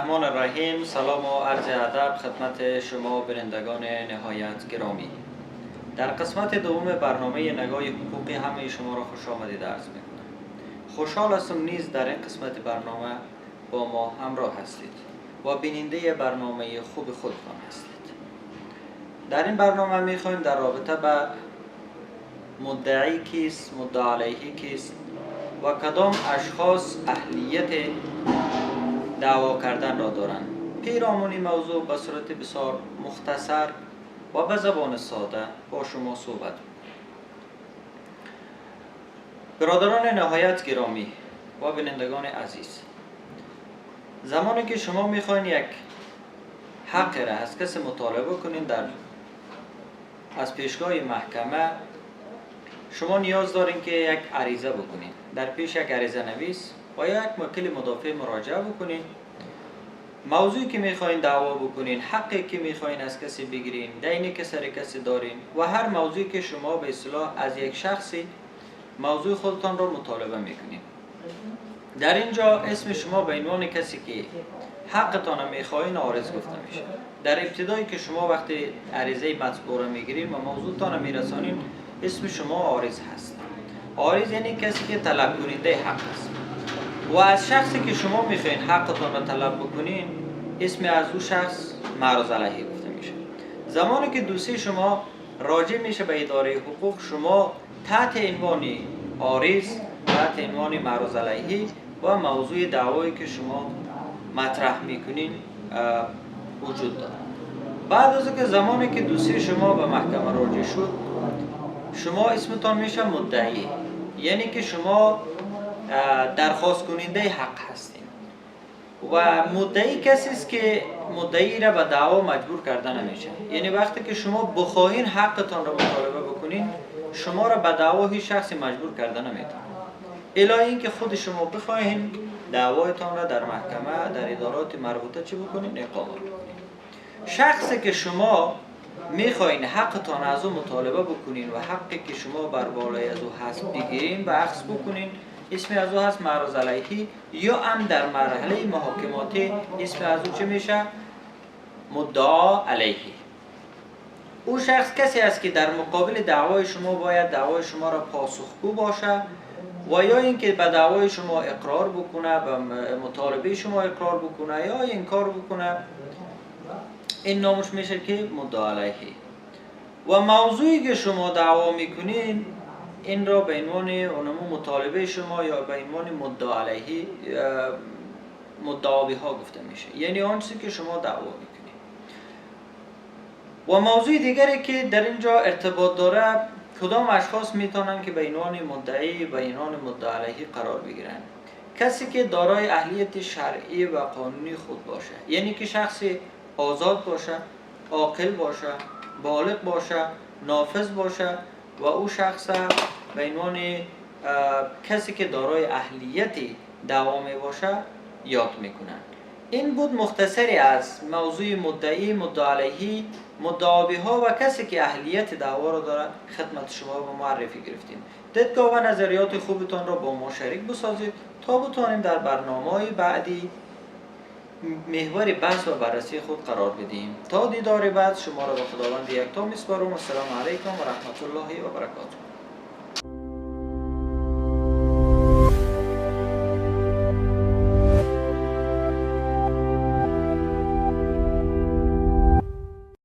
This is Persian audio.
الرحمن الرحیم. سلام و عرض ادب خدمت شما بینندگان نهایت گرامی. در قسمت دوم برنامه نگاه حقوقی همه شما را خوش آمدید عرض میکنم. خوشحال هستم نیز در این قسمت برنامه با ما همراه هستید و بیننده برنامه خوب خودتان هستید. در این برنامه میخوایم در رابطه به مدعی کیست، مدعی علیه کیست و کدام اشخاص اهلیت دعوا کردن را دارند. پیرامون موضوع به صورت بسیار مختصر و به زبان ساده با شما صحبت برادران نهایت گرامی و بینندگان عزیز، زمانی که شما میخواین یک حق را از کسی مطالبه کنین از پیشگاه محکمه، شما نیاز دارین که یک عریضه بکنین، در پیش یک عریضه نویس و یا یک وکیل مدافع مراجعه بکنین. موضوعی که میخواین دعوا بکنین، حقی که میخواین از کسی بگیرین، دینی که سر کسی دارین و هر موضوعی که شما به اصطلاح از یک شخصی موضوع خودتان را مطالبه میکنین. در اینجا اسم شما به عنوان کسی که حقتان میخواین عارض گفته میشه. در ابتدایی که شما وقتی عریضه مطبوع را میگیرین و موضوعتان میرسانین، اسم شما عارض هست. عارض یعنی کسی که طلب کننده حق است. و از شخصی که شما میخواین حقتان را طلب بکنین، اسم از او شخص معرض علیه گفته میشه. زمانی که دوستی شما راجع میشه به اداره حقوق، شما تحت عنوان عارض، تحت عنوان معرض علیه و موضوع دعوایی که شما مطرح میکنین وجود دارد. بعد از اینکه زمانی که دوستی شما به محکمه راجع شد، شما اسمتان میشه مدعی، یعنی که شما درخواست کننده حق هستین و مدعی کسی است که مدعی را به دعوا مجبور کرده نمیشه. یعنی وقتی که شما بخواهین حقتان را مطالبه بکنین، شما را به دعوا هیچ شخصی مجبور کرده نمیتونه، الا اینکه خود شما بخواهین دعوایتان را در محکمه، در ادارات مربوطه چی بکنین؟ اقامه بکنین. شخصی که شما میخواین حقتان از او مطالبه بکنین و حقی که شما بر بالای از او هست بگیرین و اخذ بکنین، اسم از او هست معرض علیه، یا هم در مرحله محاکماتی اسم از او چه میشه؟ مدعا علیه. او شخص کسی است که در مقابل دعوای شما باید دعوای شما را پاسخگو باشه و یا اینکه به دعوای شما اقرار بکنه، به مطالبه شما اقرار بکنه یا انکار بکنه. این نامش میشه که مدعا علیه. و موضوعی که شما دعوا میکنین، این را به عنوان اونمو مطالبه شما یا به عنوان مدعا علیه مدعا بها گفته میشه، یعنی آن چیزی که شما دعوا میکنید. و موضوع دیگری که در اینجا ارتباط داره، کدام اشخاص میتونن که به عنوان مدعی به عنوان مدعا علیه قرار بگیرن؟ کسی که دارای اهلیت شرعی و قانونی خود باشه، یعنی که شخصی آزاد باشه، عاقل باشه، بالغ باشه، نافذ باشه و او شخص به عنوان کسی که دارای اهلیتی دعوا می باشه یاد میکنن. این بود مختصری از موضوع مدعی، مدعا علیه، مدعا بها و کسی که اهلیت دعوا را داره خدمت شما به معرفی گرفتیم. دیدگاه و نظریات خوبتان را با ما شریک بسازید تا بتوانیم در برنامه‌های بعدی محور بحث و بررسی خود قرار بدیم. تا دیدار بعد شما را به خداوند یکتا میسپارم. السلام علیکم و رحمت الله و برکاته.